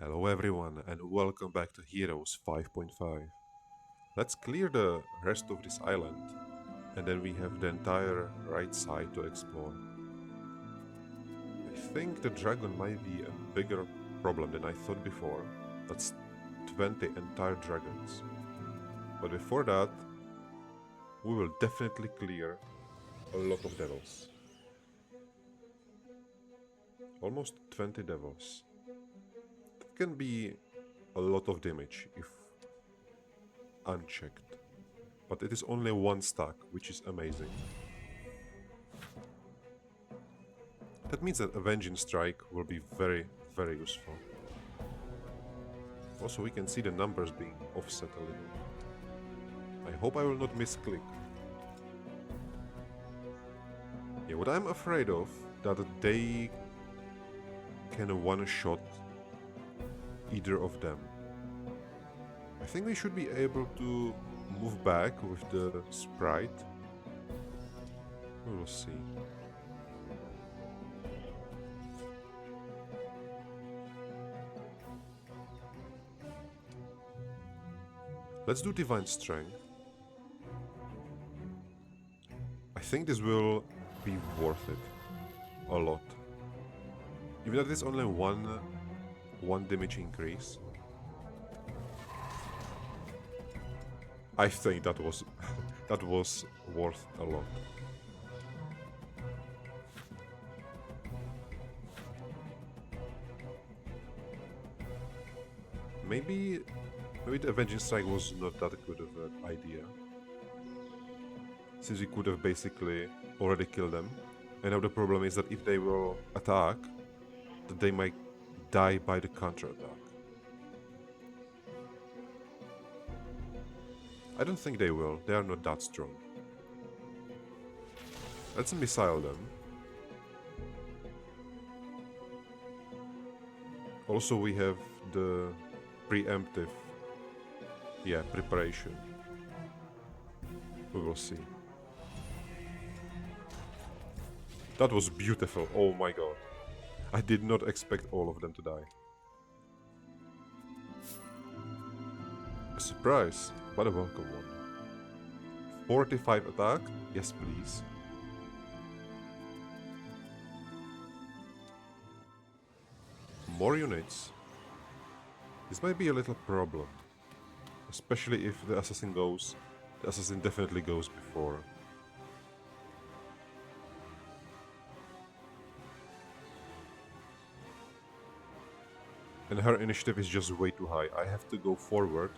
Hello everyone and welcome back to Heroes 5.5. Let's clear the rest of this island and then we have the entire right side to explore. I think the dragon might be a bigger problem than I thought before. That's 20 entire dragons. But before that, we will definitely clear a lot of devils. Almost 20 devils. That can be a lot of damage if unchecked. But it is only one stack, which is amazing. That means that Avenging Strike will be very useful. Also, we can see the numbers being offset a little. I hope I will not misclick. Yeah, what I'm afraid of, that they can one-shot either of them. I think we should be able to move back with the sprite. We will see. Let's do Divine Strength. I think this will be worth it. A lot. Even though it's only one damage increase. I think that was that was worth a lot. Maybe the Avenging Strike was not that good of an idea. Since we could have basically already killed them. And now the problem is that if they will attack, that they might die by the counter-attack. I don't think they will, they are not that strong. Let's missile them. Also we have the preemptive, preparation. We will see. That was beautiful, oh my god. I did not expect all of them to die. A surprise, but a welcome one. 45 attack? Yes, please. More units. This might be a little problem. Especially if the assassin goes. The assassin definitely goes before. And her initiative is just way too high. I have to go forward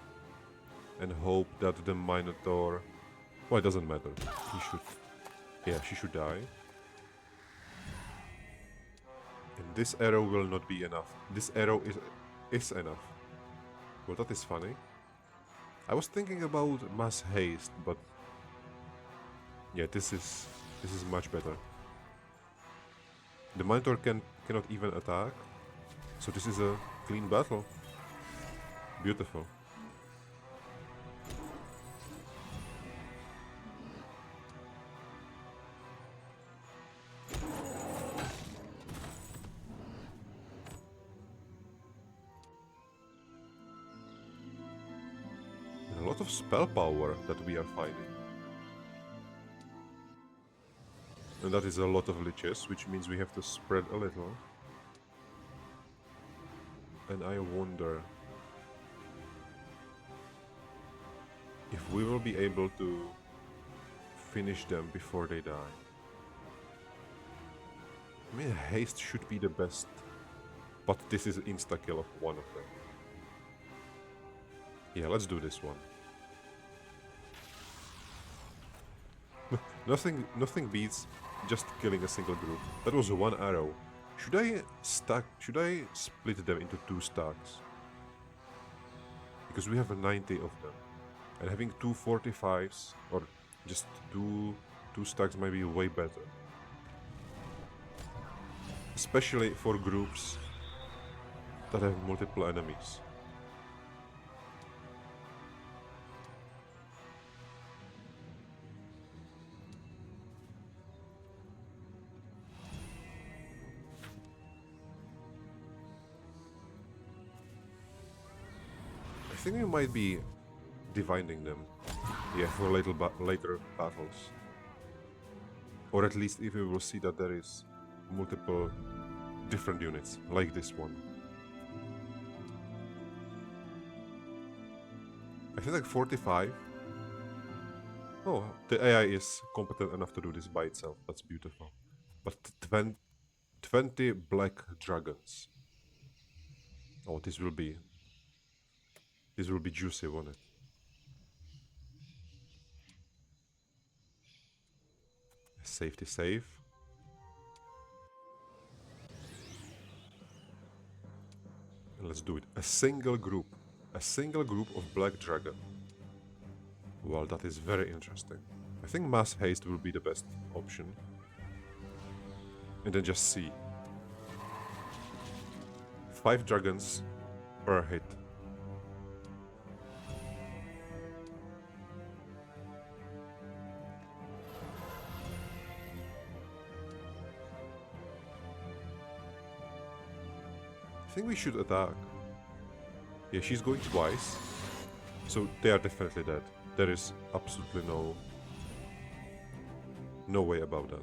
and hope that the Minotaur... Well, it doesn't matter. He should... Yeah, she should die. And this arrow will not be enough. This arrow is enough. Well, that is funny. I was thinking about mass haste, but... Yeah, this is much better. The Minotaur cannot even attack. So this is a clean battle. Beautiful. And a lot of spell power that we are fighting. And that is a lot of liches, which means we have to spread a little. And I wonder if we will be able to finish them before they die. I mean, haste should be the best, but this is insta-kill of one of them. Yeah, let's do this one. Nothing beats just killing a single group. That was one arrow. Should I split them into two stacks? Because we have 90 of them. And having two 45s, or just two stacks might be way better. Especially for groups that have multiple enemies. think we might be dividing them. Yeah, for later battles. Or at least if we will see that there is multiple different units, like this one. I think like 45. Oh, the AI is competent enough to do this by itself. That's beautiful. But 20 black dragons. Oh, this will be juicy, won't it? Safety save. And let's do it. A single group of black dragon. Well, that is very interesting. I think mass haste will be the best option. And then just see. 5 dragons per hit. I think we should attack. Yeah, she's going twice. So they are definitely dead. There is absolutely no way about that.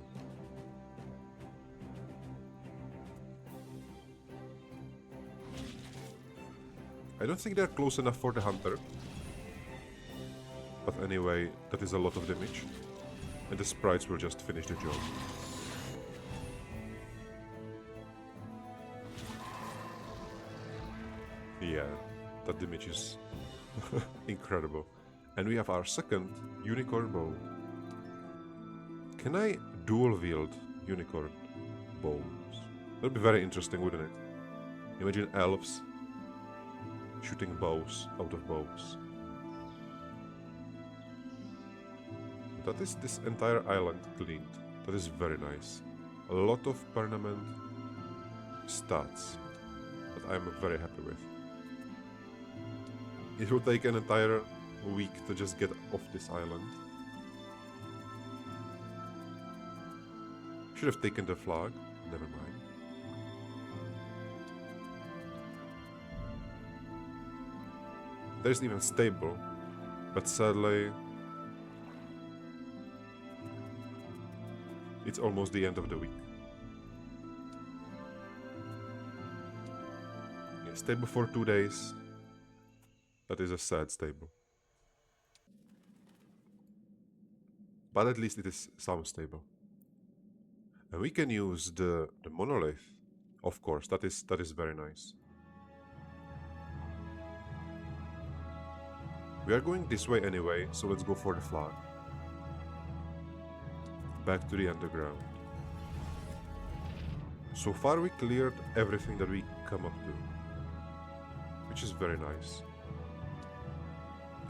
I don't think they're close enough for the hunter. But anyway, that is a lot of damage. And the sprites will just finish the job. Yeah, that damage is incredible. And we have our second unicorn bow. Can I dual wield unicorn bows? That'd be very interesting, wouldn't it? Imagine elves shooting bows out of bows. That is this entire island cleaned. That is very nice. A lot of permanent stats that I'm very happy with. It will take an entire week to just get off this island. Should have taken the flag. Never mind. There's even stable, but sadly it's almost the end of the week. Yeah, stable for 2 days. That is a sad stable. But at least it is some stable. And we can use the monolith, of course. That is very nice. We are going this way anyway, so let's go for the flag. Back to the underground. So far we cleared everything that we come up to, which is very nice.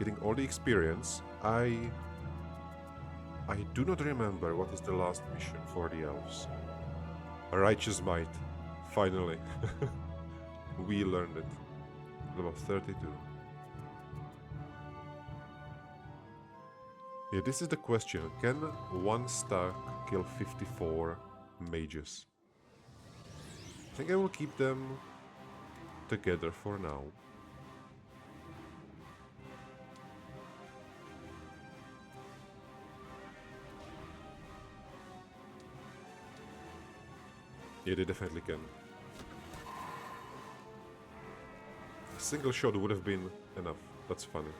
Getting all the experience. I do not remember what is the last mission for the elves. A righteous might. Finally. We learned it. Level 32. Yeah, this is the question. Can one stack kill 54 mages? I think I will keep them together for now. Yeah, they definitely can. A single shot would have been enough. That's funny.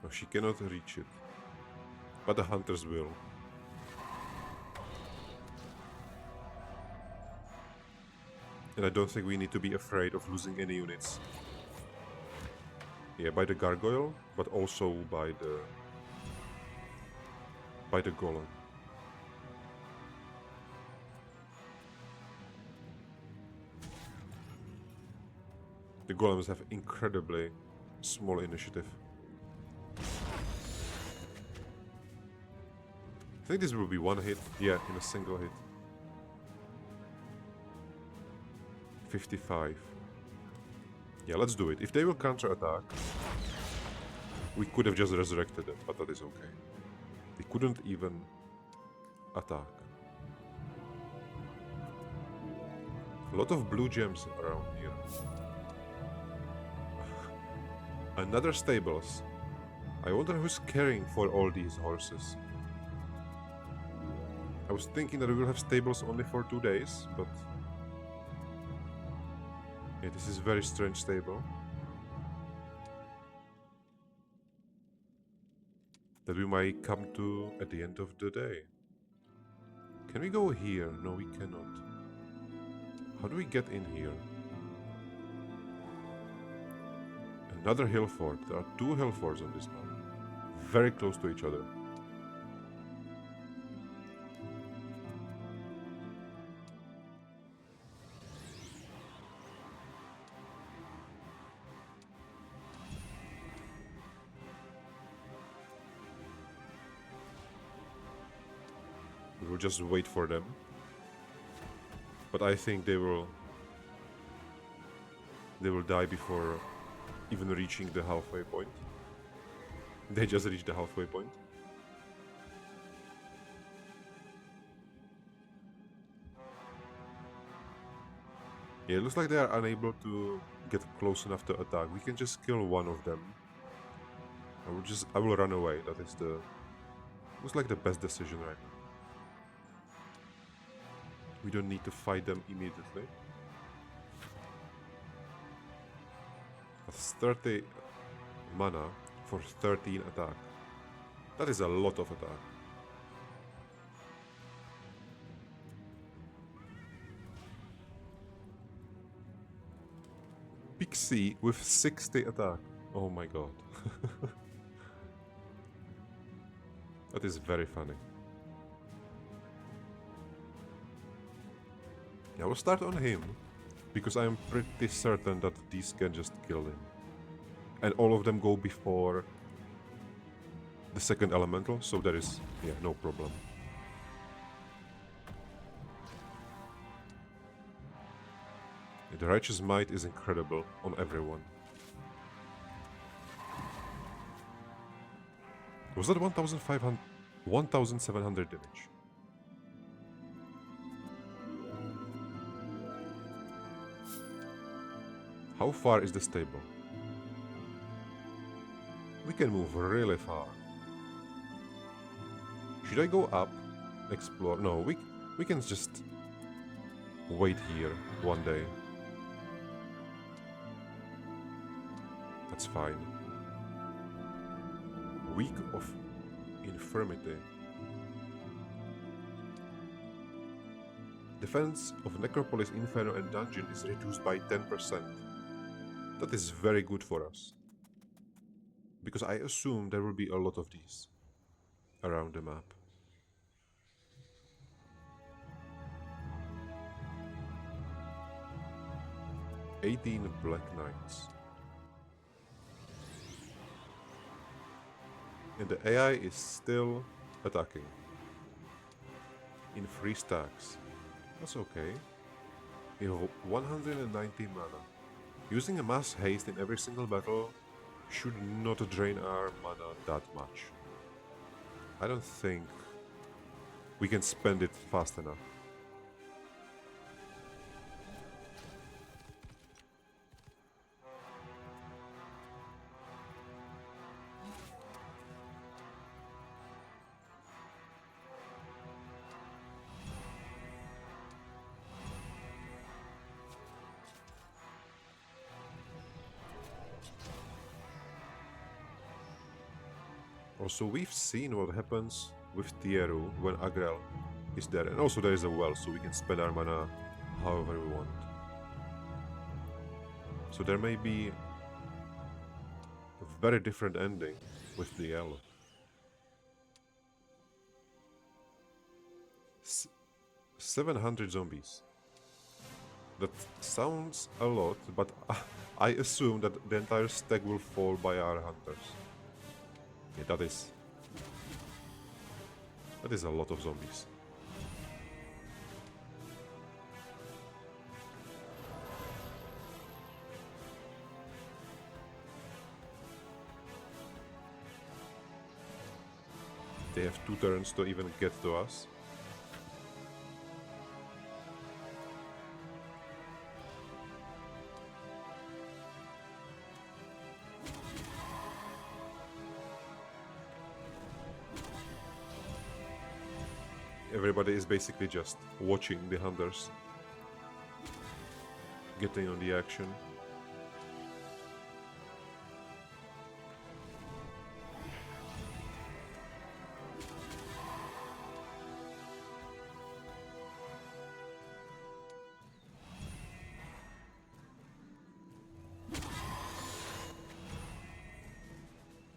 No, she cannot reach it. But the hunters will. And I don't think we need to be afraid of losing any units. Yeah, by the gargoyle, but also by the golem. The golems have incredibly small initiative. I think this will be one hit. Yeah, in a single hit. 55. Yeah, let's do it. If they will counter-attack, We could have just resurrected it, but that is okay. They couldn't even attack. A lot of blue gems around here. Another stables. I wonder who's caring for all these horses. I was thinking that we will have stables only for 2 days, but... yeah, this is a very strange stable. That we might come to at the end of the day. Can we go here? No, we cannot. How do we get in here? Another hill fort. There are 2 hill forts on this map. Very close to each other. We will just wait for them. But I think they will die before even reaching the halfway point. They just reached the halfway point. Yeah, it looks like they are unable to get close enough to attack. We can just kill one of them. I will run away. That is the... looks like the best decision right now. We don't need to fight them immediately. That's 30 mana for 13 attack. That is a lot of attack. Pixie with 60 attack. Oh my god. That is very funny. I will start on him, because I am pretty certain that these can just kill him. And all of them go before the second elemental, so there is, yeah, no problem. The Righteous Might is incredible on everyone. Was that 1700 damage? How far is the stable? We can move really far. Should I go up? Explore? No, we can just wait here one day. That's fine. Week of Infirmity. Defense of Necropolis, Inferno and Dungeon is reduced by 10%. That is very good for us. Because I assume there will be a lot of these around the map. "18 Black Knights." And the AI is still attacking. In 3 stacks. That's okay. We have 190 mana. Using a mass haste in every single battle should not drain our mana that much. I don't think we can spend it fast enough. Also, we've seen what happens with Tieru when Agrel is there. And also there is a well, so we can spend our mana however we want. So there may be a very different ending with the L. 700 zombies. That sounds a lot, but I assume that the entire stack will fall by our hunters. Yeah, that is a lot of zombies. They have 2 turns to even get to us. Everybody is basically just watching the hunters getting on the action.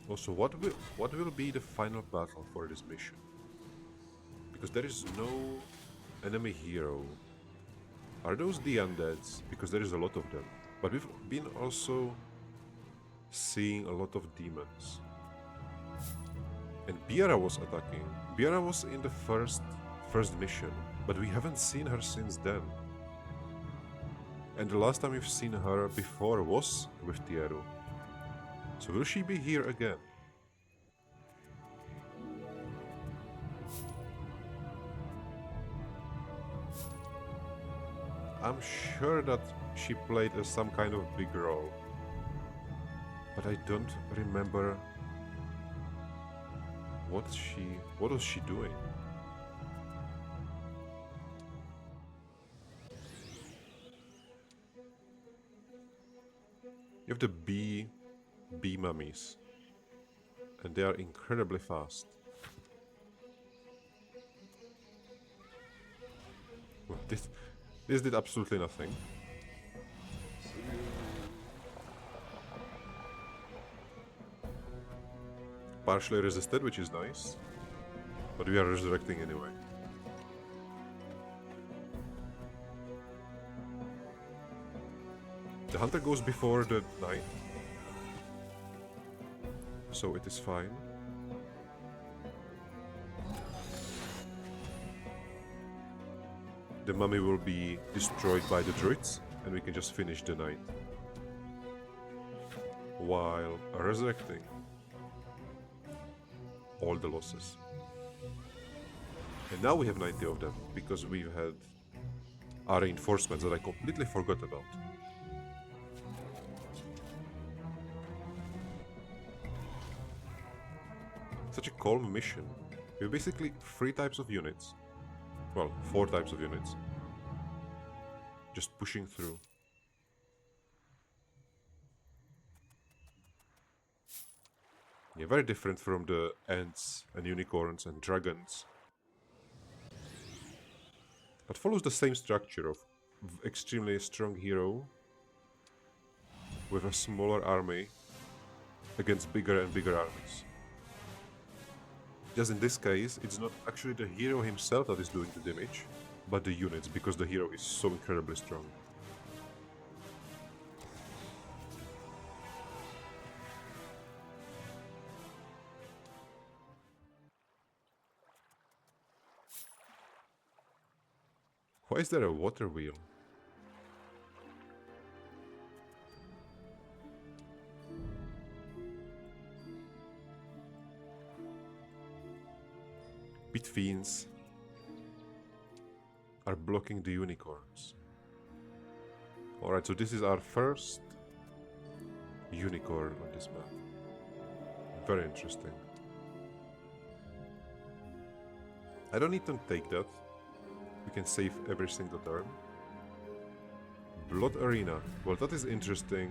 Also, what will be the final battle for this mission? Because there is no enemy hero. Are those the undeads? Because there is a lot of them. But we've been also seeing a lot of demons. And Biara was attacking. Biara was in the first mission, but we haven't seen her since then. And the last time we've seen her before was with Tieru. So will she be here again? I'm sure that she played some kind of big role, but I don't remember what was she doing? You have the bee mummies, and they are incredibly fast. Well, this did absolutely nothing. Partially resisted, which is nice, but we are resurrecting anyway. The hunter goes before the knight, so it is fine. The mummy will be destroyed by the druids, and we can just finish the knight while resurrecting all the losses. And now we have 90 of them, because we've had our reinforcements that I completely forgot about. Such a calm mission. We have basically 3 types of units. Well, 4 types of units. Just pushing through. Yeah, very different from the ants and unicorns and dragons. But follows the same structure of extremely strong hero with a smaller army against bigger and bigger armies. Just in this case, it's not actually the hero himself that is doing the damage, but the units, because the hero is so incredibly strong. Why is there a water wheel? Pit fiends are blocking the unicorns. Alright, so this is our first unicorn on this map. Very interesting. I don't need to take that. We can save every single turn. Blood Arena. Well, that is interesting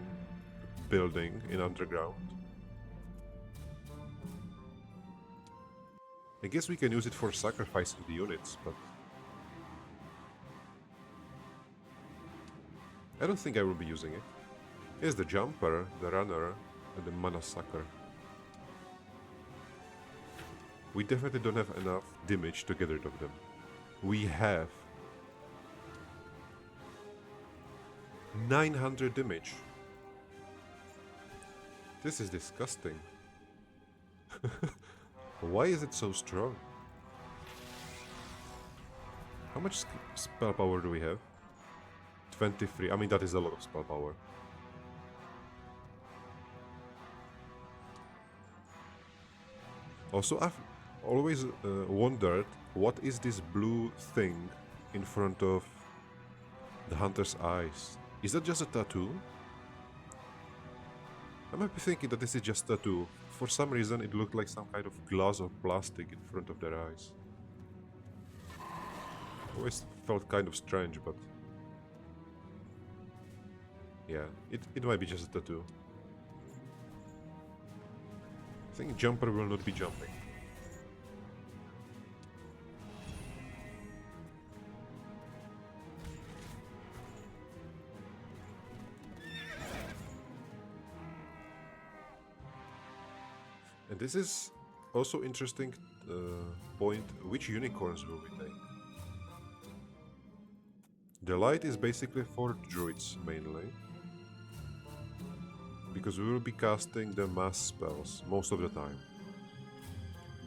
building in underground. I guess we can use it for sacrificing the units, but I don't think I will be using it. Here's the jumper, the runner, and the mana sucker. We definitely don't have enough damage to get rid of them. We have 900 damage. This is disgusting. Why is it so strong? How much spell power do we have? 23. I mean, that is a lot of spell power. Also, always wondered, what is this blue thing in front of the hunter's eyes? Is that just a tattoo? I might be thinking that this is just a tattoo. For some reason it looked like some kind of glass or plastic in front of their eyes. Always felt kind of strange, but yeah, it might be just a tattoo. I think Jumper will not be jumping. And this is also interesting point, which unicorns will we take? The light is basically for druids mainly, because we will be casting the mass spells most of the time.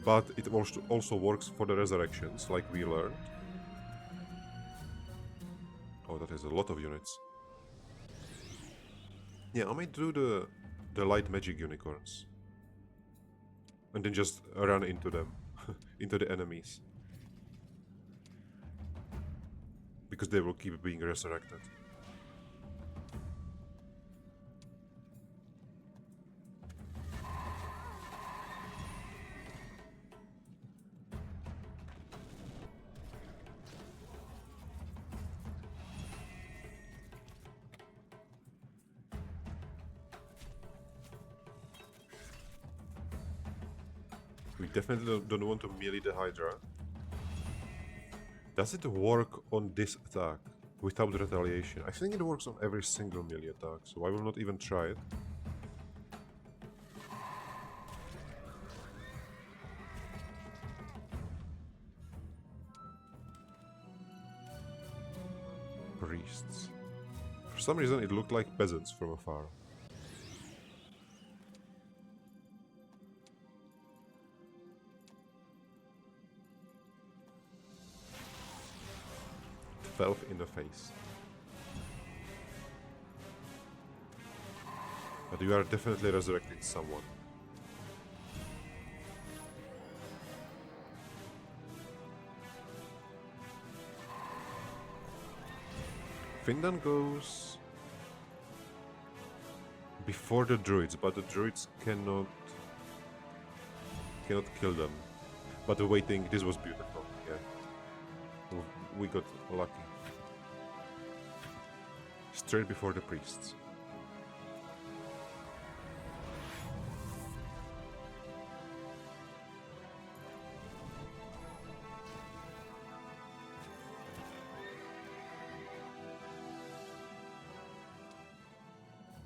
But it also works for the resurrections, like we learned. Oh, that is a lot of units. Yeah, I might do the light magic unicorns. And then just run into them, into the enemies. Because they will keep being resurrected. We definitely don't want to melee the Hydra. Does it work on this attack without retaliation? I think it works on every single melee attack, so I will not even try it. Priests. For some reason it looked like peasants from afar. Self in the face. But you are definitely resurrecting someone. Findan goes before the druids, but the druids cannot kill them. But the waiting, this was beautiful, yeah. We got lucky. Straight before the priests.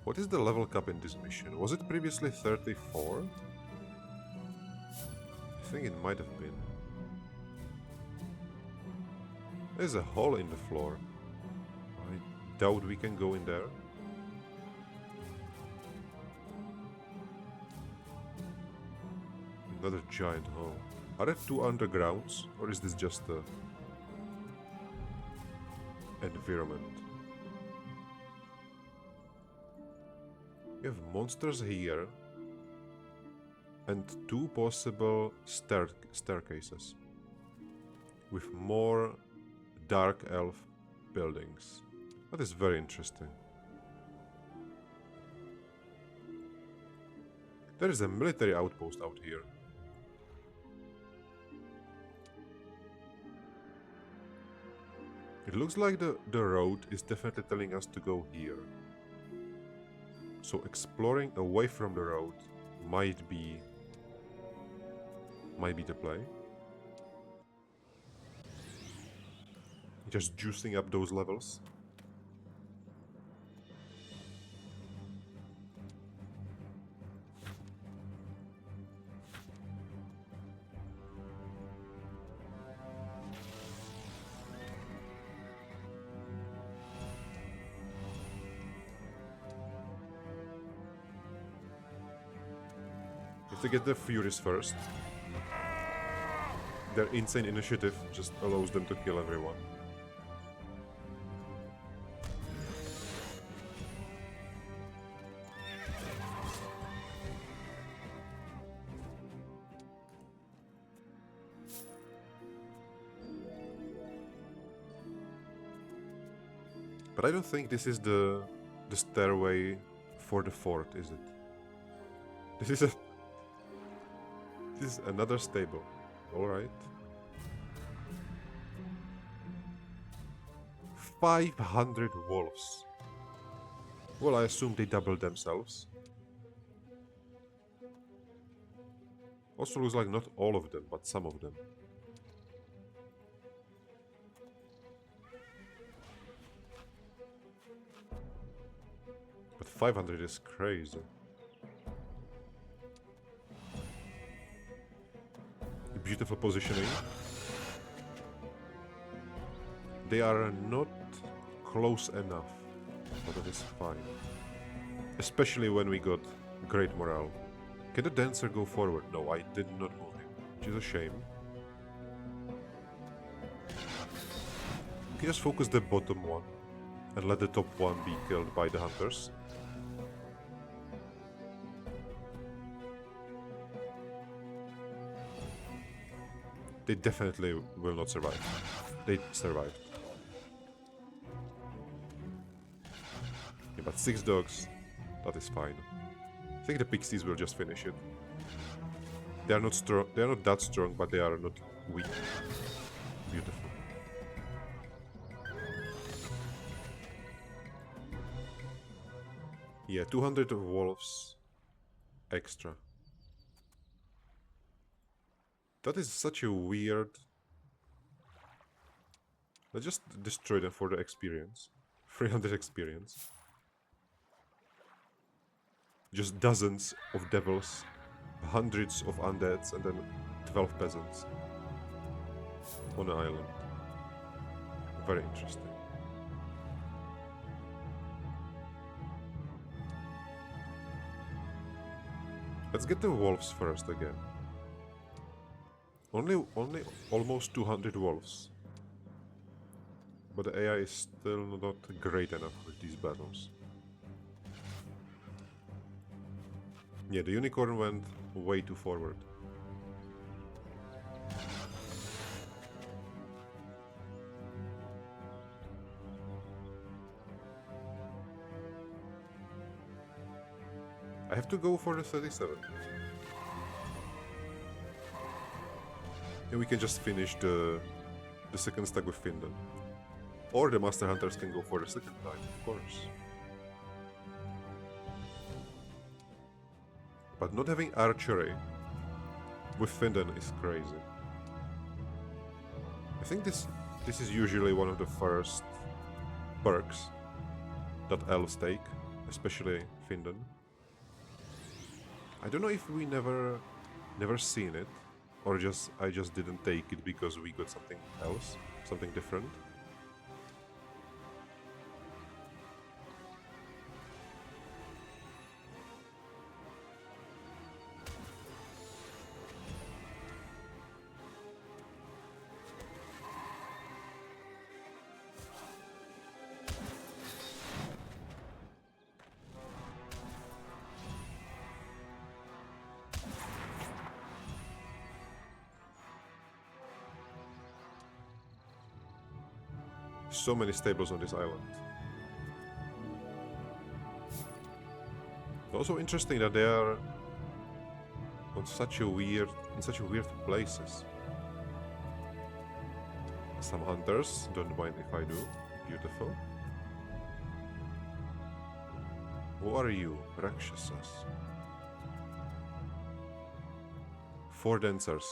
What is the level cap in this mission? Was it previously 34? I think it might have been. There's a hole in the floor. I doubt we can go in there. Another giant hole. Are there two undergrounds, or is this just the environment? We have monsters here and two possible staircases with more dark elf buildings. That is very interesting. There is a military outpost out here. It looks like the road is definitely telling us to go here. So exploring away from the road might be the play. Just juicing up those levels. To get the Furies first. Their insane initiative just allows them to kill everyone. But I don't think this is the stairway for the fort, is it? This is another stable. All right. 500 wolves. Well, I assume they doubled themselves. Also looks like not all of them, but some of them. But 500 is crazy. Beautiful positioning. They are not close enough, but that is fine. Especially when we got great morale. Can the dancer go forward? No, I did not move him, which is a shame. We can just focus the bottom one and let the top one be killed by the hunters. They definitely will not survive. They survived. Yeah, but 6 dogs, that is fine. I think the pixies will just finish it. They are not strong. They are not that strong, but they are not weak. Beautiful. Yeah, 200 wolves extra. That is such a weird... Let's just destroy them for the experience. 300 experience. Just dozens of devils, hundreds of undeads, and then 12 peasants on an island. Very interesting. Let's get the wolves first again. Only almost 200 wolves. But the AI is still not great enough with these battles. Yeah, the unicorn went way too forward. I have to go for the 37. And we can just finish the second stack with Finland. Or the Master Hunters can go for the second time, of course. But not having archery with Finland is crazy. I think this is usually one of the first perks that elves take, especially Finland. I don't know if we never seen it, or I just didn't take it because we got something else, something different. So many stables on this island. Also interesting that they are on such a weird places. Some hunters, don't mind if I do. Beautiful. Who are you, Rakshasas? 4 dancers.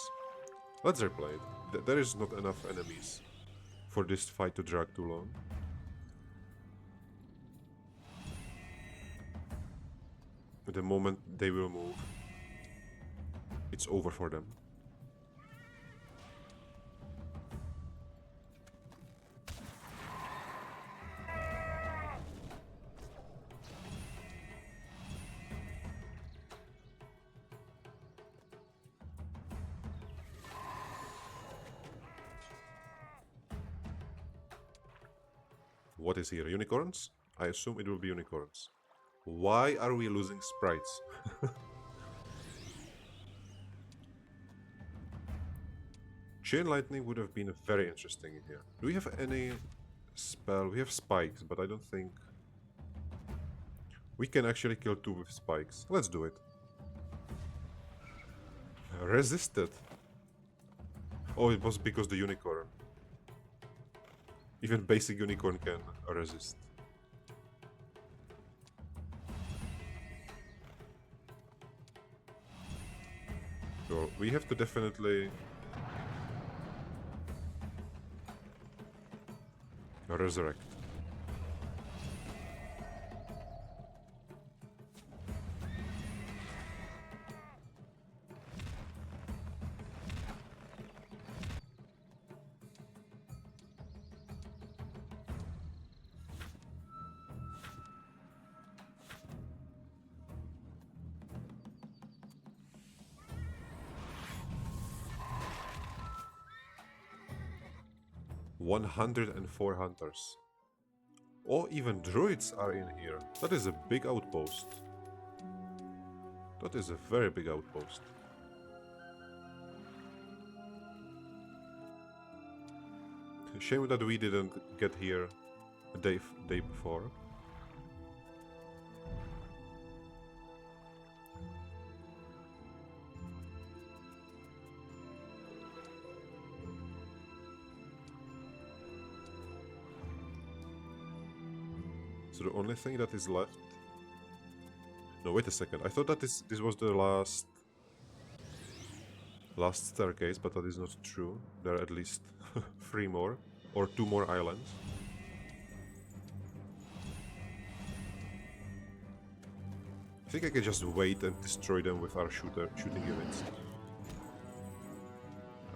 Let's replay it. There is not enough enemies for this fight to drag too long. At the moment they will move, it's over for them. What is here? Unicorns? I assume it will be unicorns. Why are we losing sprites? Chain lightning would have been very interesting in here. Do we have any spell. We have spikes, but I don't think... We can actually kill 2 with spikes. Let's do it. Resisted. Oh, it was because the unicorn. Even basic unicorn can resist. So we have to definitely resurrect. "104 hunters. Or even druids are in here. That is a big outpost. That is a very big outpost. Shame that we didn't get here a day before. So the only thing that is left... No, wait a second. I thought that this was the last staircase, but that is not true. There are at least 3 more, or 2 more islands. I think I can just wait and destroy them with our shooting units.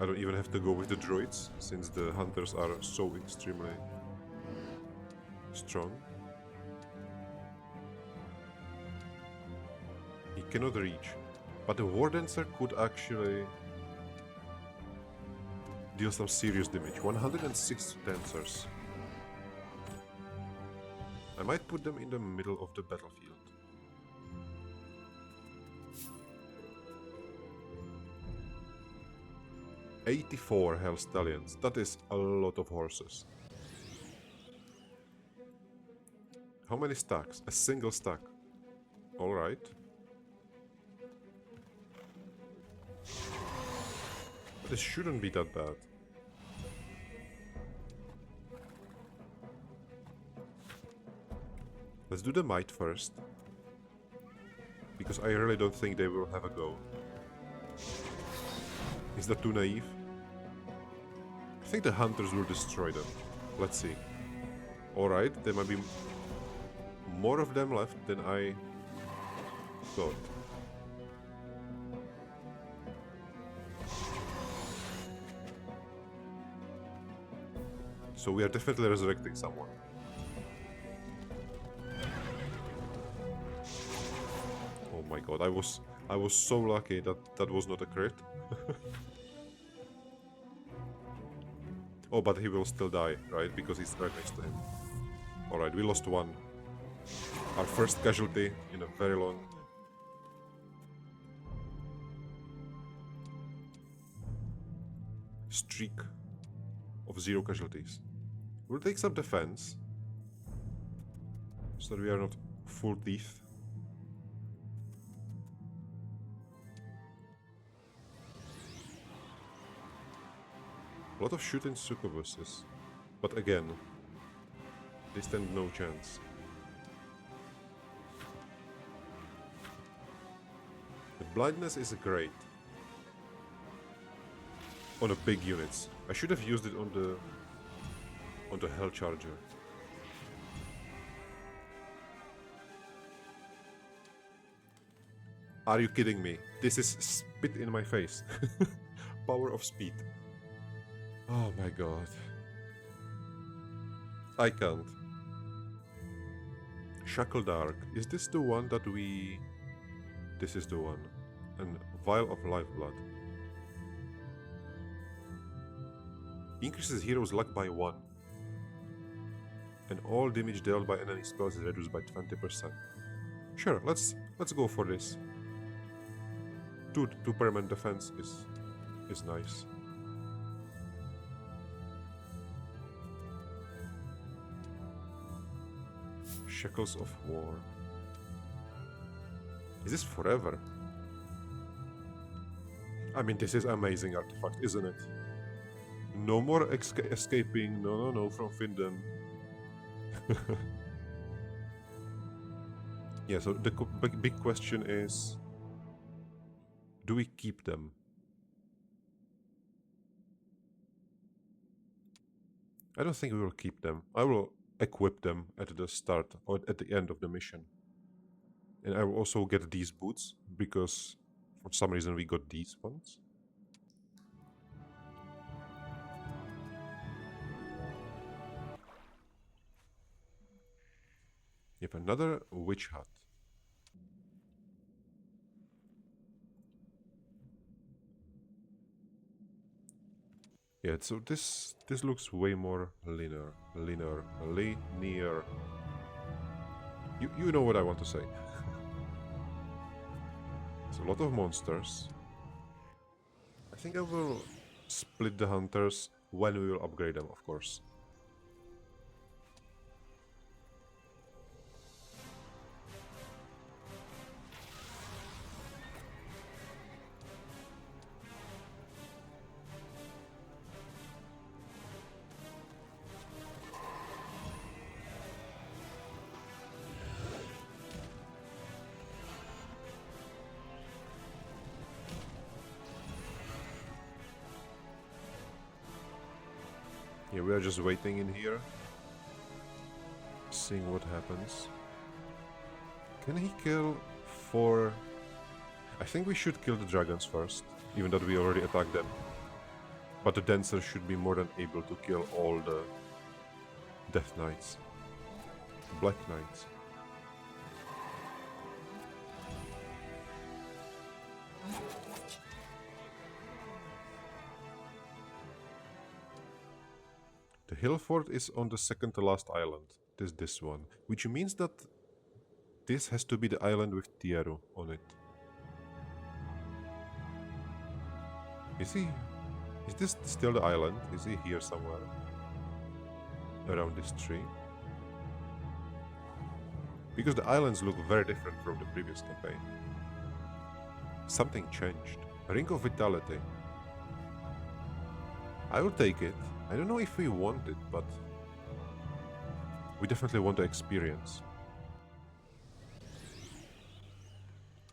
I don't even have to go with the druids, since the hunters are so extremely strong. He cannot reach, but the War Dancer could actually deal some serious damage. 106 dancers. I might put them in the middle of the battlefield. "84 Hell Stallions. That is a lot of horses. How many stacks? A single stack. Alright. But this shouldn't be that bad. Let's do the might first. Because I really don't think they will have a go. Is that too naive? I think the hunters will destroy them. Let's see. Alright, there might be more of them left than I thought. So we are definitely resurrecting someone. Oh my god, I was so lucky that that was not a crit. Oh, but he will still die, right? Because he's right next to him. Alright, we lost one. Our first casualty in a very long... streak of 0 casualties. We'll take some defense, so that we are not full teeth. A lot of shooting succubuses, but again, they stand no chance. The blindness is great on the big units. I should have used it on the Hell Charger. Are you kidding me? This is spit in my face. Power of speed. Oh my god. I can't. Shackle Dark. Is this the one that we... This is the one. And Vial of Lifeblood. Increases hero's luck by 1. And all damage dealt by enemy spells is reduced by 20%. Sure, let's go for this. 2 permanent defense is nice. Shackles of War. Is this forever? I mean, this is amazing artifact, isn't it? No more escaping. No, from Finland. Yeah, so the big question is, do we keep them? I don't think we will keep them. I will equip them at the start or at the end of the mission. And I will also get these boots, because for some reason we got these ones. Yep, another witch hut. Yeah, so this looks way more linear. You know what I want to say. It's a lot of monsters. I think I will split the hunters when we will upgrade them, of course. Yeah, we are just waiting in here, seeing what happens. Can he kill 4? I think we should kill the dragons first, even though we already attacked them. But the dancer should be more than able to kill all the Death Knights. Black Knights. The hill fort is on the second to last island. This one. Which means that this has to be the island with Tieru on it. Is this still the island? Is he here somewhere? Around this tree? Because the islands look very different from the previous campaign. Something changed. A Ring of Vitality. I will take it. I don't know if we want it, but we definitely want the experience.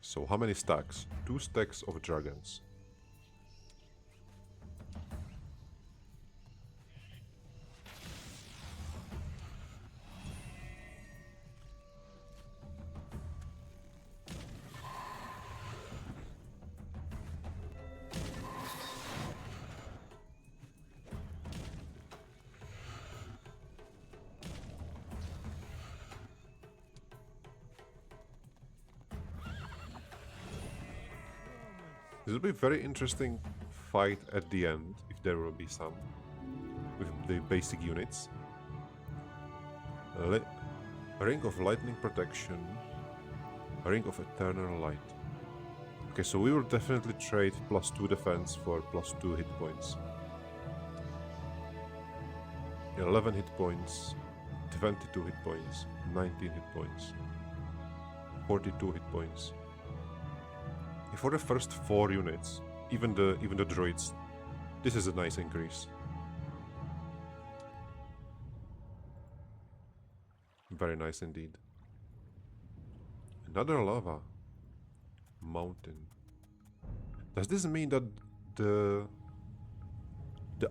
So how many stacks? 2 stacks of dragons. This will be a very interesting fight at the end, if there will be some, with the basic units. A Ring of Lightning Protection, a Ring of Eternal Light. Okay, so we will definitely trade +2 defense for +2 hit points. 11 hit points, 22 hit points, 19 hit points, 42 hit points. For the first 4 units, even the droids, this is a nice increase. Very nice indeed. Another lava mountain. Does this mean that the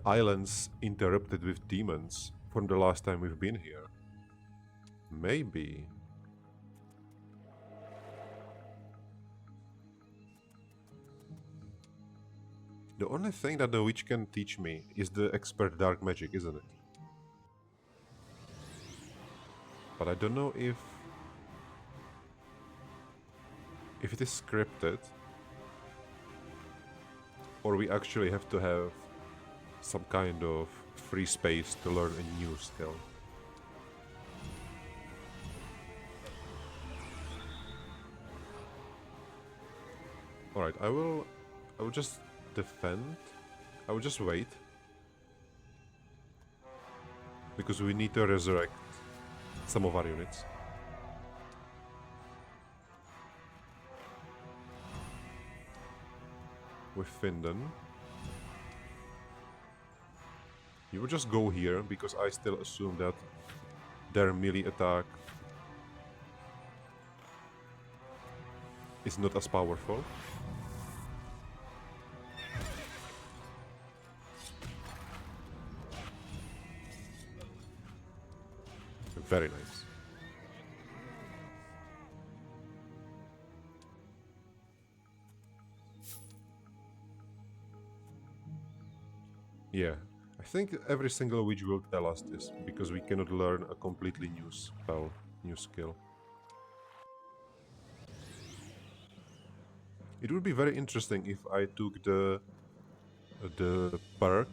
islands interrupted with demons from the last time we've been here? Maybe. The only thing that the witch can teach me is the expert dark magic, isn't it? But I don't know if it is scripted or we actually have to have some kind of free space to learn a new skill. Alright, I will just defend. I will just wait. Because we need to resurrect some of our units. with Finden. You will just go here, because I still assume that their melee attack is not as powerful. Very nice. Yeah, I think every single witch will tell us this, because we cannot learn a completely new spell, new skill. It would be very interesting if I took the perk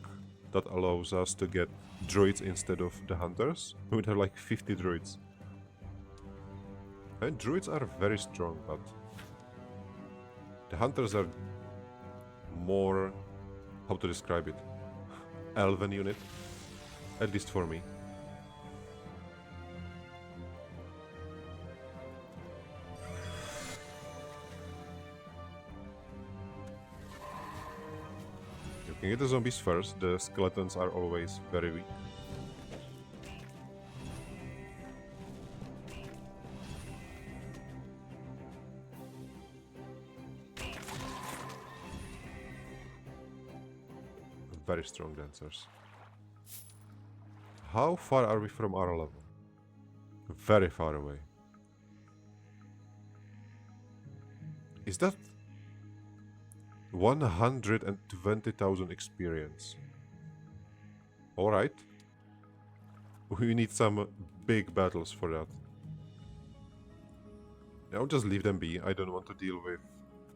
that allows us to get druids instead of the hunters. We would have like 50 druids. And druids are very strong, but the hunters are more, how to describe it, elven unit, at least for me. You can get the zombies first, the skeletons are always very weak. Very strong dancers. How far are we from our level? Very far away. Is that 120,000 experience? Alright. We need some big battles for that. I'll just leave them be. I don't want to deal with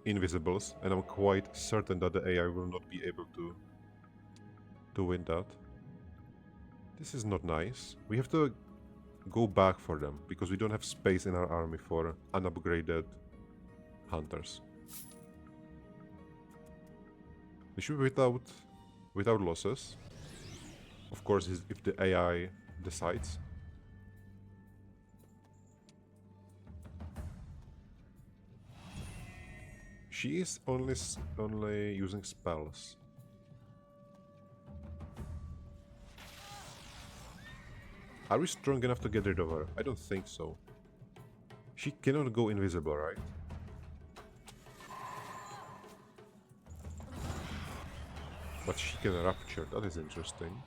invisibles, and I'm quite certain that the AI will not be able to win that. This is not nice. We have to go back for them, because we don't have space in our army for unupgraded hunters. We should be without losses. Of course, if the AI decides. She is only using spells. Are we strong enough to get rid of her? I don't think so. She cannot go invisible, right? But she can rupture, that is interesting.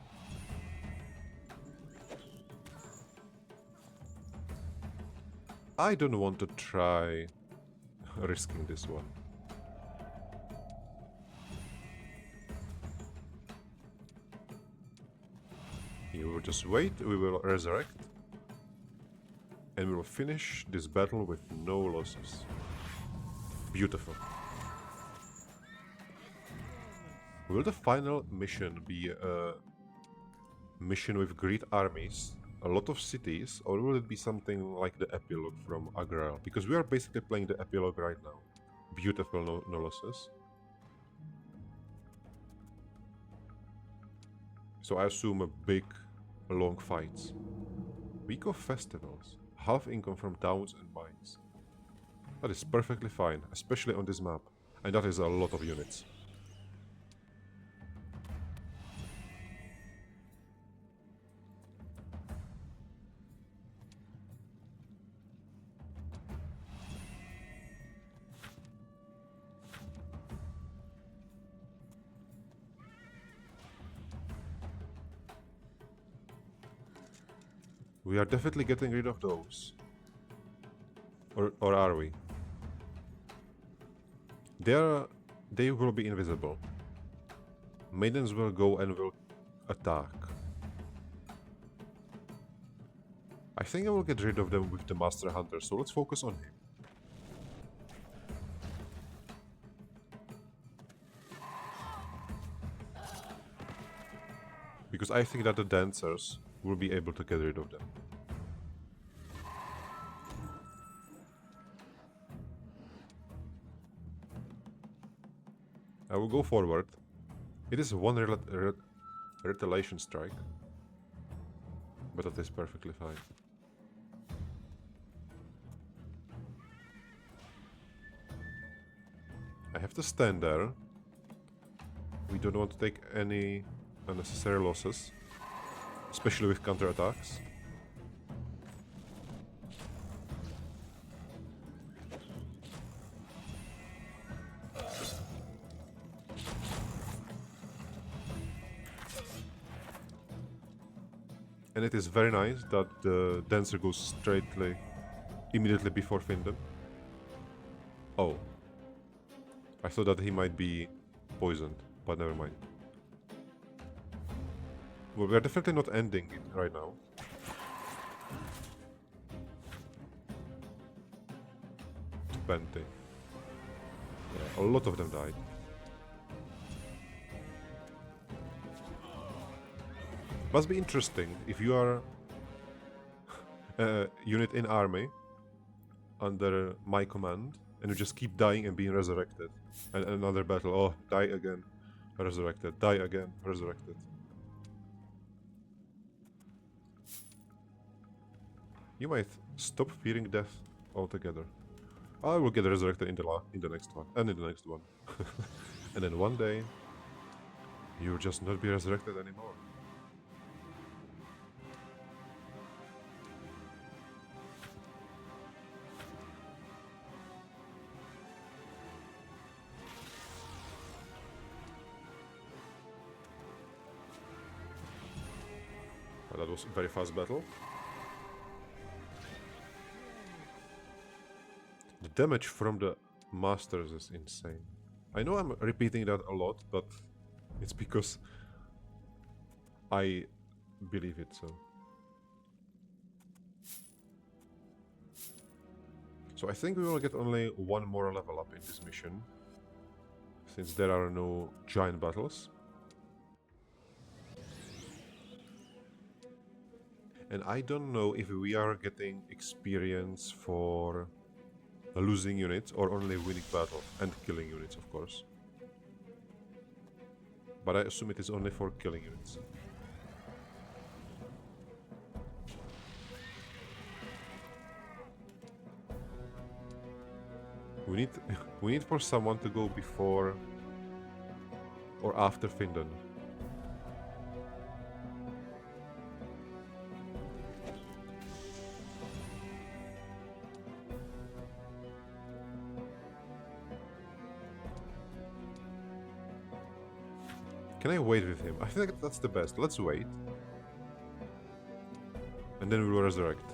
I don't want to try risking this one. You will just wait, we will resurrect. And we will finish this battle with no losses. Beautiful. Will the final mission be a mission with great armies, a lot of cities, or will it be something like the epilogue from Agrael? Because we are basically playing the epilogue right now. Beautiful, no losses. So I assume a big, long fights. Week of festivals. Half income from towns and mines. That is perfectly fine, especially on this map. And that is a lot of units. We are definitely getting rid of those. Or are we? They will be invisible. Maidens will go and will attack. I think I will get rid of them with the Master Hunter, so let's focus on him. Because I think that the dancers will be able to get rid of them. I will go forward. It is one retaliation strike, but that is perfectly fine. I have to stand there We don't want to take any unnecessary losses, especially with counterattacks. And it is very nice that the dancer goes straightly, immediately before Findon. Oh. I thought that he might be poisoned, but never mind. Well, we are definitely not ending it right now. Twenty. Yeah, a lot of them died. Must be interesting if you are a unit in army under my command and you just keep dying and being resurrected. And another battle, oh, die again, resurrected, die again, resurrected. You might stop fearing death altogether. I will get resurrected in the next one, and in the next one. And then one day, you'll just not be resurrected anymore. That was a very fast battle. The damage from the masters is insane. I know I'm repeating that a lot, but it's because I believe it so. So I think we will get only one more level up in this mission, since there are no giant battles. And I don't know if we are getting experience for losing units or only winning battles and killing units, of course. But I assume it is only for killing units. We need for someone to go before or after Findon. Can I wait with him? I think that's the best. Let's wait. And then we will resurrect.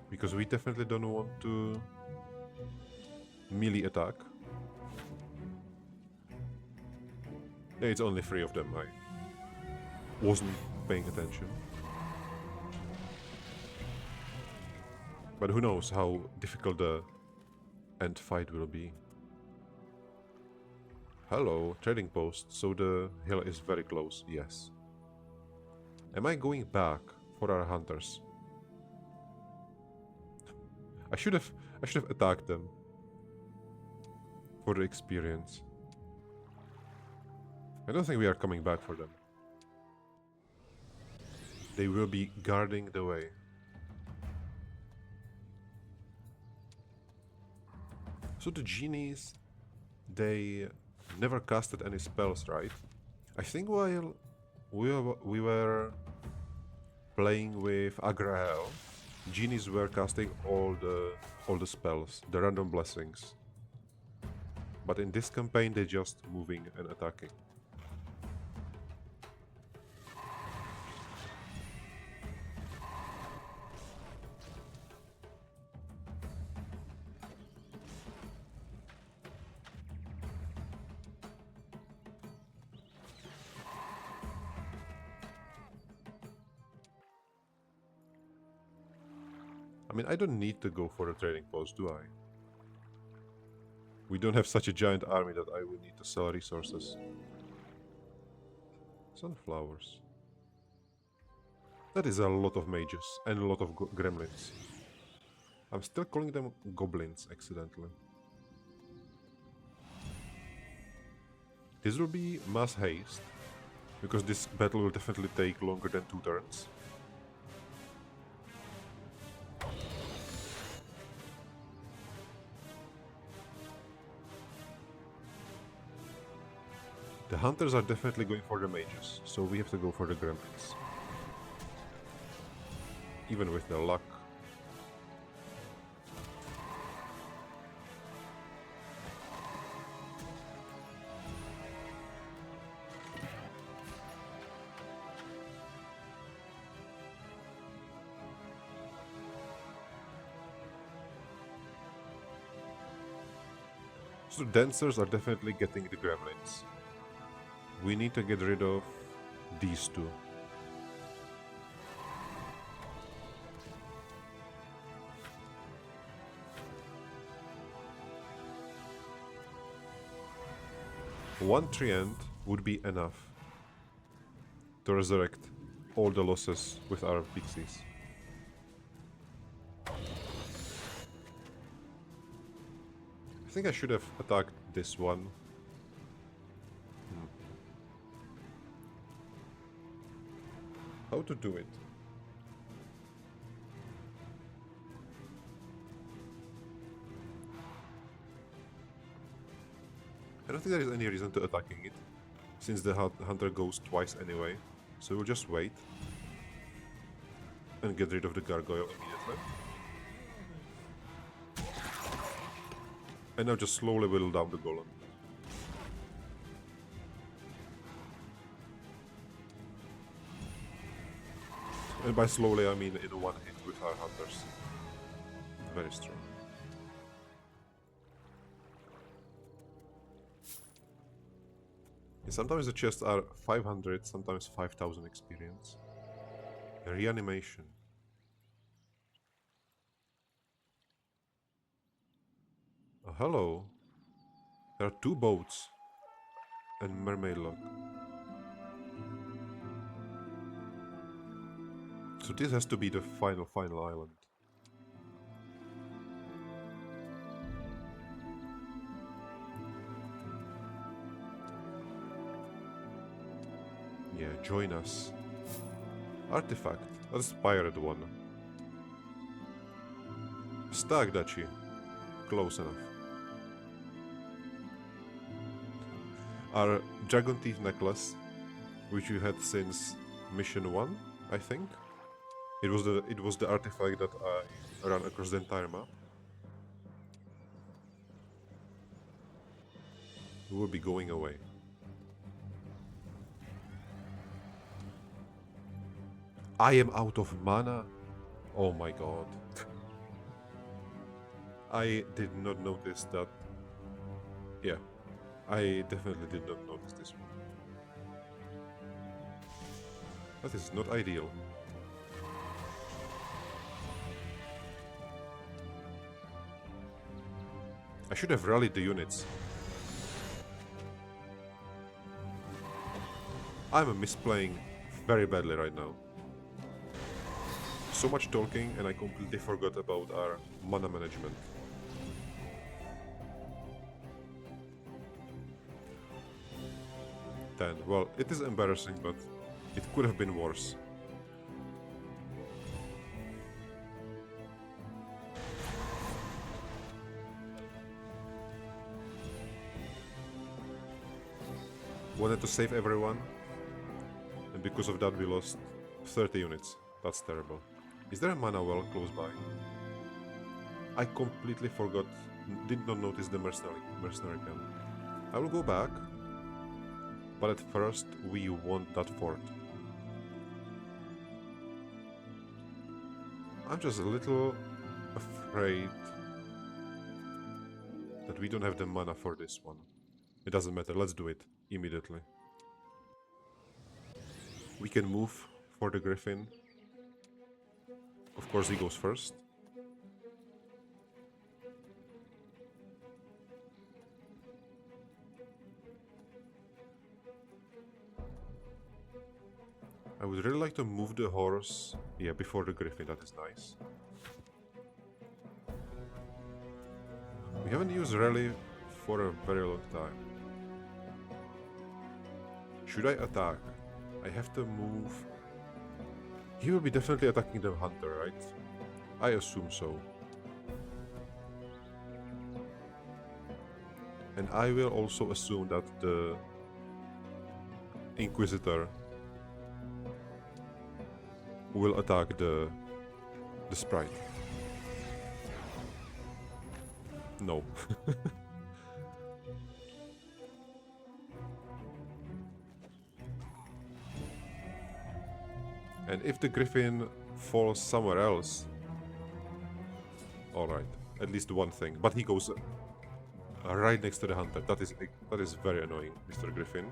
Because we definitely don't want to melee attack. Yeah, it's only 3 of them. I wasn't paying attention. But who knows how difficult the end fight will be. Hello, trading post, so the hill is very close, yes. Am I going back for our hunters? I should have attacked them for the experience. I don't think we are coming back for them. They will be guarding the way. So the genies, they never casted any spells, right? I think while we were playing with Agrael, genies were casting all the spells, the random blessings. But in this campaign, they're just moving and attacking. I mean, I don't need to go for a trading post, do I? We don't have such a giant army that I would need to sell resources. Sunflowers. That is a lot of mages and a lot of gremlins. I'm still calling them goblins accidentally. This will be mass haste, because this battle will definitely take longer than 2 turns. The hunters are definitely going for the mages, so we have to go for the gremlins. Even with the luck. So the dancers are definitely getting the gremlins. We need to get rid of these two. One treant would be enough to resurrect all the losses with our pixies. I think I should have attacked this one. How to do it? I don't think there is any reason to attacking it, since the hunter goes twice anyway. So we'll just wait and get rid of the gargoyle immediately. And now just slowly whittle down the golem. And by slowly I mean in one hit with our hunters. Very strong. And sometimes the chests are 500, sometimes 5000 experience. Reanimation. Oh, hello. There are 2 boats and mermaid lock. So this has to be the final island. Yeah, join us. Artifact. That's the pirate one. Stag duchy. Close enough. Our dragon teeth necklace, which we had since mission 1, I think. It was the artifact that I ran across the entire map. We will be going away. I am out of mana. Oh my god. I did not notice that. Yeah, I definitely did not notice this one. That is not ideal. I should have rallied the units. I'm misplaying very badly right now. So much talking and I completely forgot about our mana management. Then, well, it is embarrassing, but it could have been worse. Wanted to save everyone, and because of that we lost 30 units. That's terrible. Is there a mana well close by? I completely forgot, did not notice the mercenary camp. I will go back, but at first we want that fort. I'm just a little afraid that we don't have the mana for this one. It doesn't matter, let's do it immediately. We can move for the griffin. Of course he goes first. I would really like to move the horse, yeah, before the griffin, that is nice. We haven't used rally for a very long time. Should I attack? I have to move. He will be definitely attacking the hunter, right? I assume so. And I will also assume that the Inquisitor will attack the sprite. No. And if the griffin falls somewhere else... Alright, at least one thing. But he goes right next to the hunter. That is very annoying, Mr. Griffin.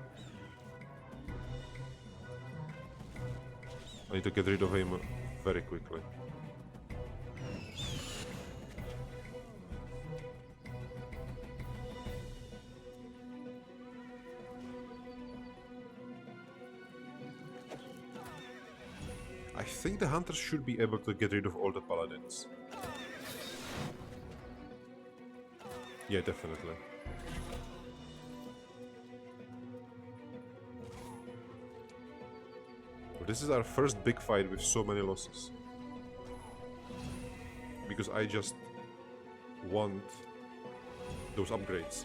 I need to get rid of him very quickly. I think the hunters should be able to get rid of all the paladins. Yeah, definitely. But this is our first big fight with so many losses. Because I just want those upgrades.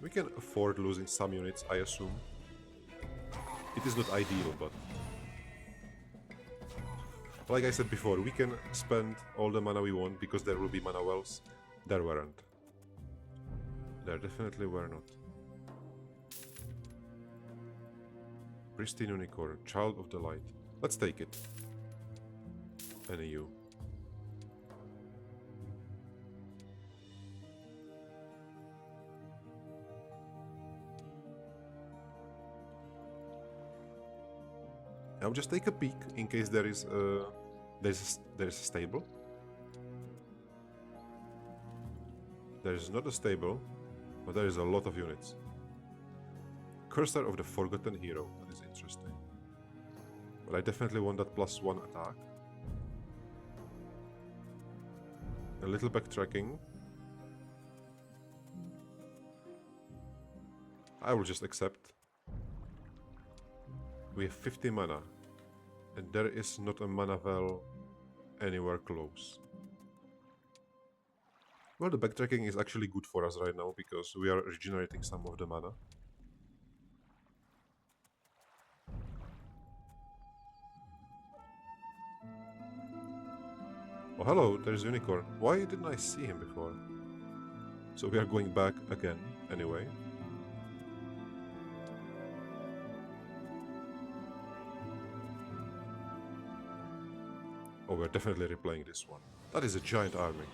We can afford losing some units, I assume. It is not ideal, but... Like I said before, we can spend all the mana we want because there will be mana wells. There weren't. There definitely were not. Pristine Unicorn, Child of the Light. Let's take it. And you. I'll just take a peek in case there is a stable. There is not a stable, but there is a lot of units. Cursor of the Forgotten Hero. That is interesting. But I definitely want that +1 attack. A little backtracking. I will just accept. We have 50 mana, and there is not a mana well anywhere close. Well, the backtracking is actually good for us right now, because we are regenerating some of the mana. Oh, hello, there's Unicorn. Why didn't I see him before? So we are going back again, anyway. Oh, we're definitely replaying this one. That is a giant army.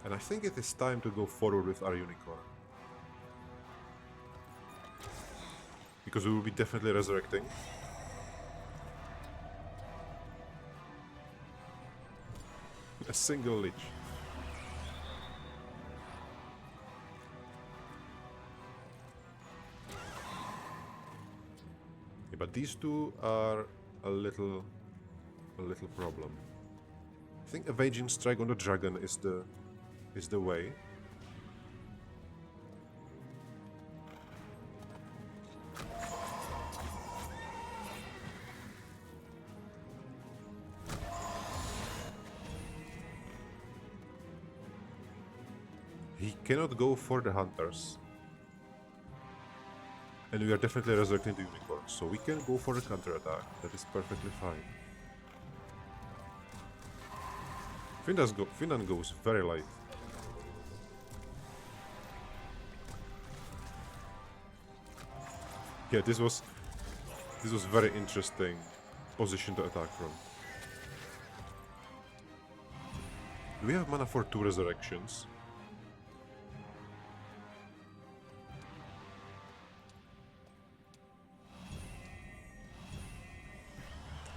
And I think it is time to go forward with our Unicorn. Because we will be definitely resurrecting. A single Lich. Yeah, but these two are a little problem. I think Avenging Strike on the Dragon is the way. He cannot go for the hunters. And we are definitely resurrecting the Unicorn, so we can go for the counter attack. That is perfectly fine. Finan goes very light. Yeah, this was very interesting position to attack from. Do we have mana for 2 resurrections?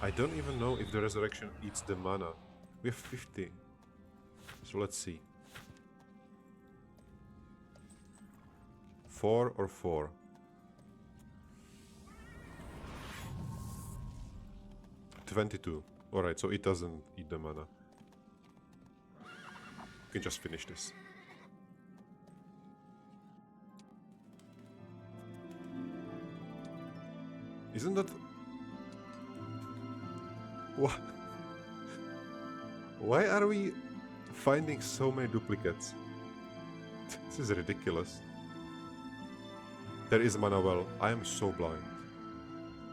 I don't even know if the resurrection eats the mana. We have 50. So let's see. 4 or 4? 22. Alright, so it doesn't eat the mana. We can just finish this. Isn't that... What? Why are we finding so many duplicates? This is ridiculous. There is mana well. I am so blind.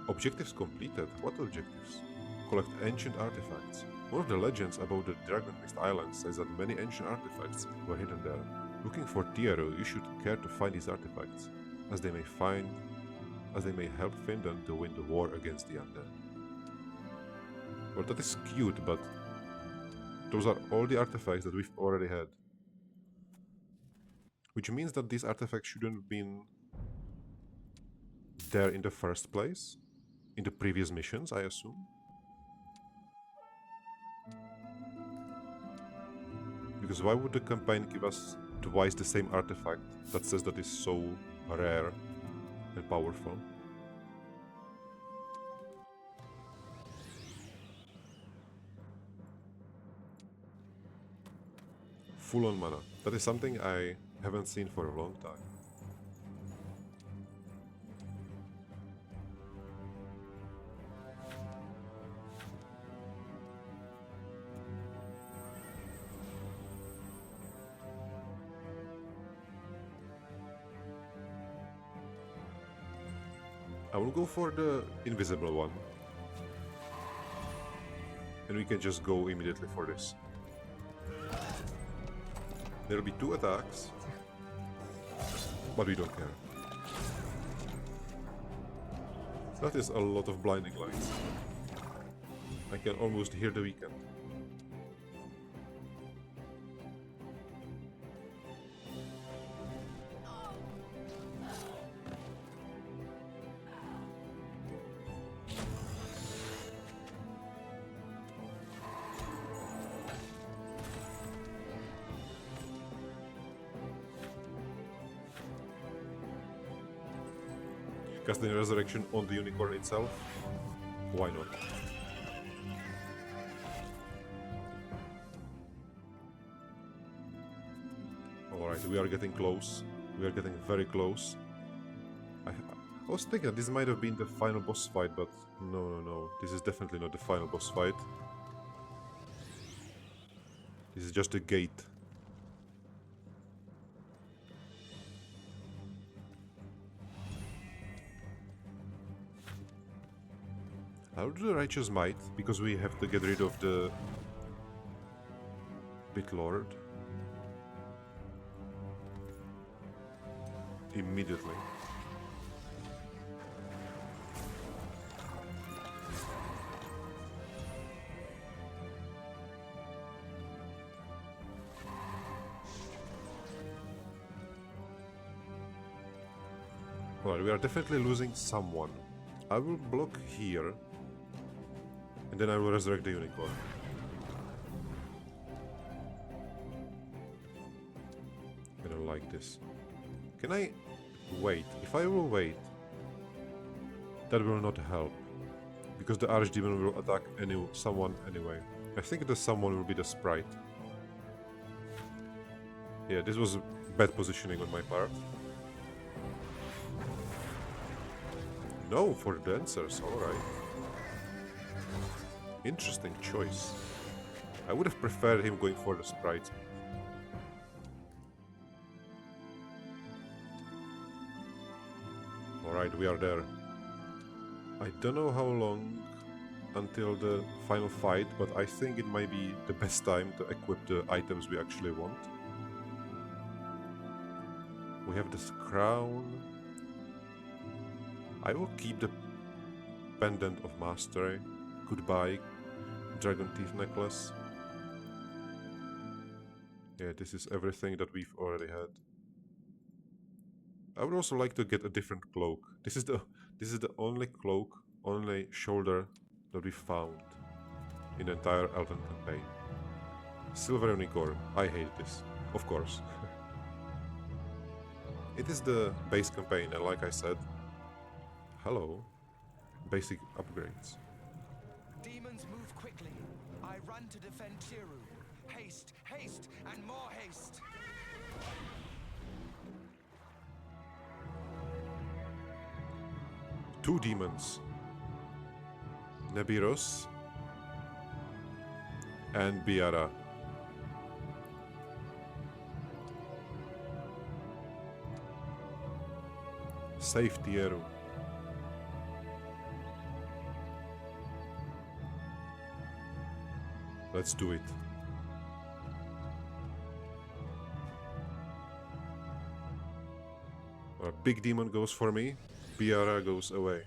Objectives completed. What objectives? Collect ancient artifacts. One of the legends about the Dragon Mist Islands says that many ancient artifacts were hidden there. Looking for Tieru, you should care to find these artifacts, as they may help Finland to win the war against the undead. Well, that is cute, but those are all the artifacts that we've already had. Which means that these artifacts shouldn't have been there in the first place. In the previous missions, I assume. Because why would the campaign give us twice the same artifact that says that is so rare and powerful? Full on mana. That is something I haven't seen for a long time. I will go for the invisible one. And we can just go immediately for this. There will be 2 attacks. But we don't care. That is a lot of blinding lights. I can almost hear the weekend. Casting Resurrection on the unicorn itself? Why not? Alright, we are getting close. We are getting very close. I was thinking that this might have been the final boss fight, but no. This is definitely not the final boss fight. This is just a gate. I'll do the Righteous Might, because we have to get rid of the Pit Lord. Immediately. Alright, we are definitely losing someone. I will block here. And then I will resurrect the unicorn. I don't like this. Can I wait? If I will wait, that will not help. Because the Archdemon will attack someone anyway. I think the someone will be the sprite. Yeah, this was bad positioning on my part. No, for the dancers, alright. Interesting choice. I would have preferred him going for the sprite. Alright, we are there. I don't know how long until the final fight, but I think it might be the best time to equip the items we actually want. We have this crown. I will keep the Pendant of Mastery. Goodbye, Dragon Teeth Necklace. Yeah, this is everything that we've already had. I would also like to get a different cloak. This is the only cloak, only shoulder that we found in the entire Elden campaign. Silver unicorn. I hate this, of course. It is the base campaign, and like I said, hello, basic upgrades. Demons move quickly. I run to defend Tieru. Haste, haste, and more haste. Two demons, Nebiros and Biara. Save Tieru. Let's do it. A big demon goes for me, Biara goes away.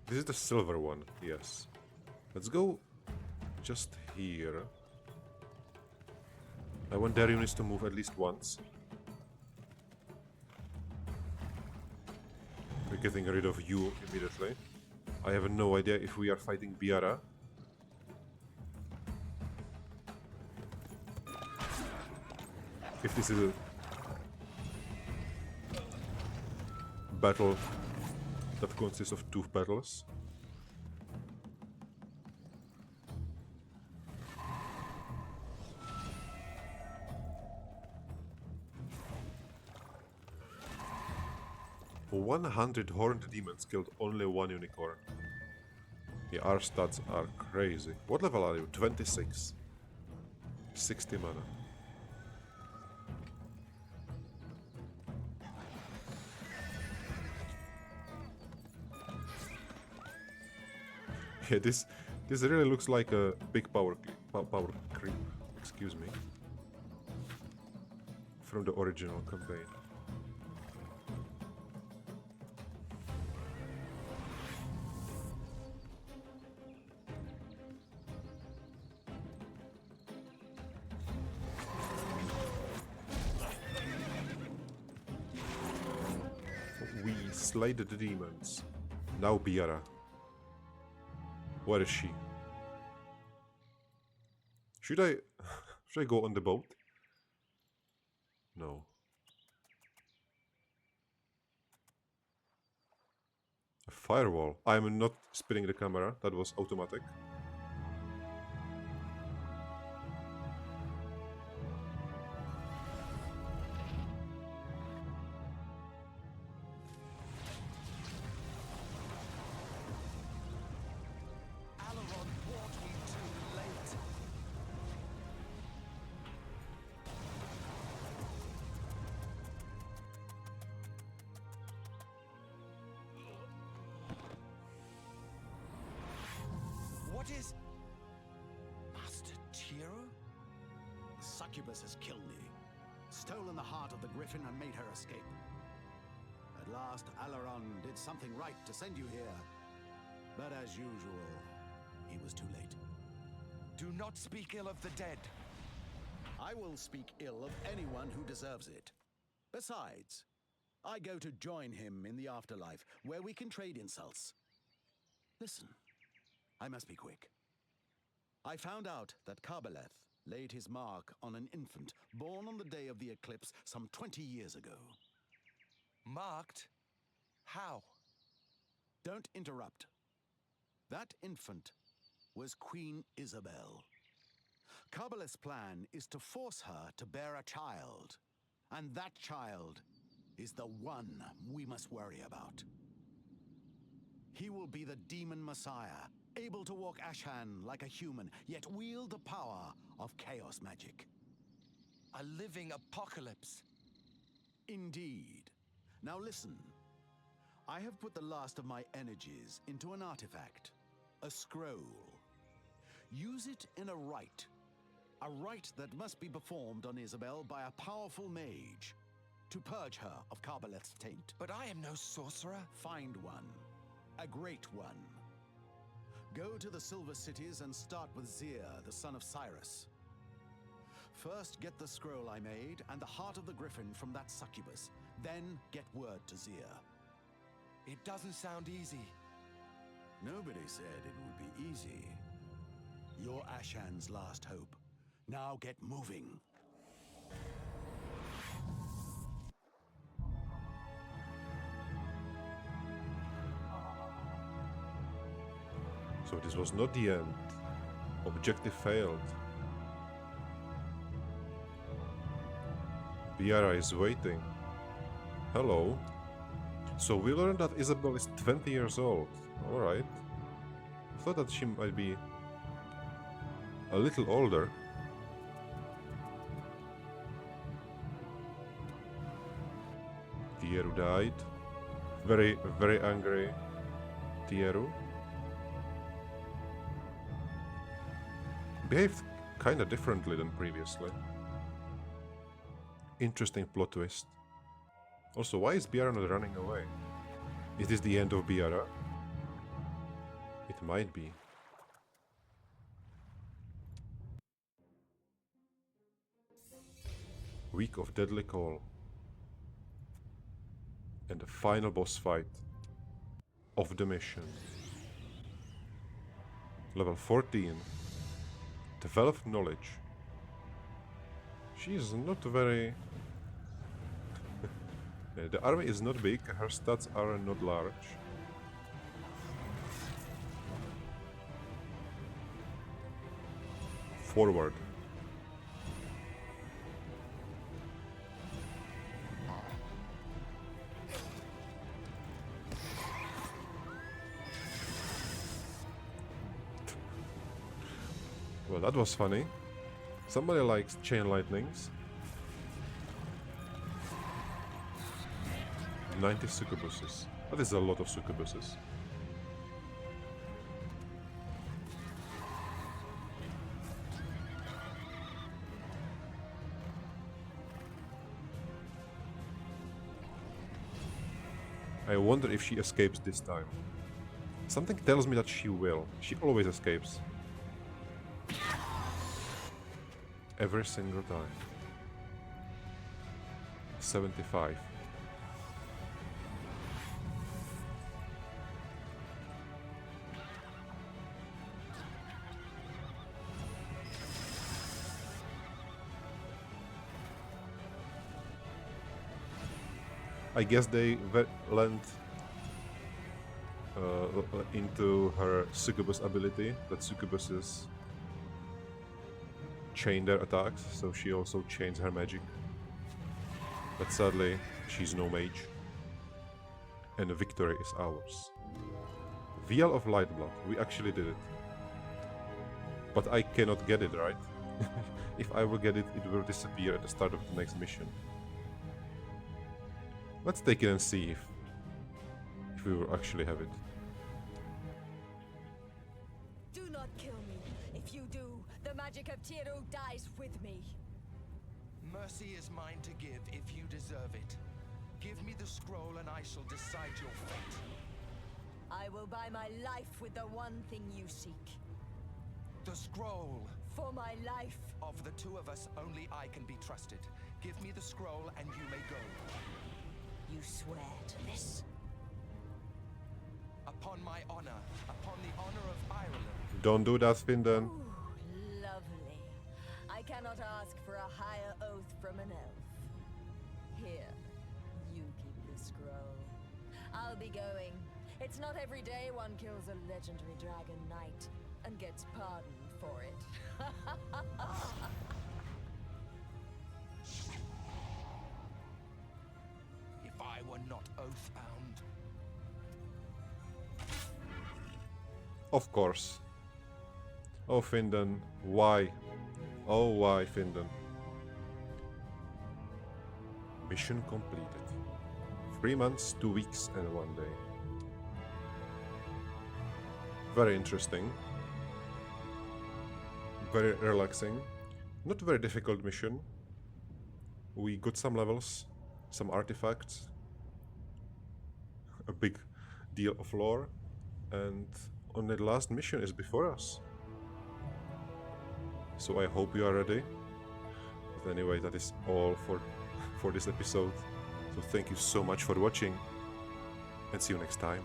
This is the silver one, yes. Let's go just here. I want their units to move at least once. We're getting rid of you immediately. I have no idea if we are fighting Biara. If this is a battle that consists of two battles. For 100 horned demons killed only one unicorn. Yeah, our stats are crazy. What level are you? 26. 60 mana. Yeah, this really looks like a big power creep. Excuse me. From the original campaign. We slayed the demons. Now Biara. Where is she? Should I go on the boat? No. A firewall. I'm not spinning the camera. That was automatic. What is... Master Tieru? The succubus has killed me, stolen the heart of the griffin and made her escape. At last, Alaron did something right to send you here. But as usual, he was too late. Do not speak ill of the dead. I will speak ill of anyone who deserves it. Besides, I go to join him in the afterlife, where we can trade insults. Listen, I must be quick. I found out that Kabbaleth laid his mark on an infant born on the day of the eclipse some 20 years ago. Marked? How? Don't interrupt. That infant was Queen Isabel. Kabbaleth's plan is to force her to bear a child, and that child is the one we must worry about. He will be the demon messiah, able to walk Ashan like a human, yet wield the power of chaos magic. A living apocalypse. Indeed. Now listen. I have put the last of my energies into an artifact, a scroll. Use it in a rite, A rite that must be performed on Isabel by a powerful mage to purge her of Carboleth's taint. But I am no sorcerer. Find one, a great one. Go to the Silver Cities and start with Zir, the son of Cyrus. First, get the scroll I made and the heart of the griffin from that succubus. Then, get word to Zir. It doesn't sound easy. Nobody said it would be easy. You're Ashan's last hope. Now get moving. So this was not the end. Objective failed. Biara is waiting. Hello. So we learned that Isabel is 20 years old. Alright. I thought that she might be a little older. Tieru died. Very, very angry Tieru. Behaved kinda differently than previously. Interesting plot twist. Also, why is Biara not running away? Is this the end of Biara? It might be. Week of Deadly Call. And the final boss fight of the mission. Level 14. Develop knowledge. She is not very... The army is not big, her stats are not large. Forward. Well, that was funny. Somebody likes chain lightnings. 90 succubuses. That is a lot of succubuses. I wonder if she escapes this time. Something tells me that she will. She always escapes. Every single time. 75. I guess they lent into her succubus ability, that succubuses chain their attacks, so she also chains her magic. But sadly, she's no mage. And the victory is ours. Vial of Lightblood, we actually did it. But I cannot get it, right? If I will get it, it will disappear at the start of the next mission. Let's take it and see if we will actually have it. Do not kill me. If you do, the magic of Tieru dies with me. Mercy is mine to give if you deserve it. Give me the scroll and I shall decide your fate. I will buy my life with the one thing you seek. The scroll. For my life. Of the two of us, only I can be trusted. Give me the scroll and you may go. You swear to this? Upon my honor, upon the honor of Ireland. Don't do that, Finden. Ooh, lovely. I cannot ask for a higher oath from an elf. Here, you keep the scroll. I'll be going. It's not every day one kills a legendary dragon knight and gets pardoned for it. If I were not oath-bound. Of course. Oh, Finden, why? Oh, why, Finden? Mission completed. 3 months, 2 weeks, and 1 day. Very interesting. Very relaxing. not very difficult mission. We got some levels, some artifacts, a big deal of lore, and on the last mission is before us. So I hope you are ready. But anyway, that is all for this episode. So thank you so much for watching, and see you next time.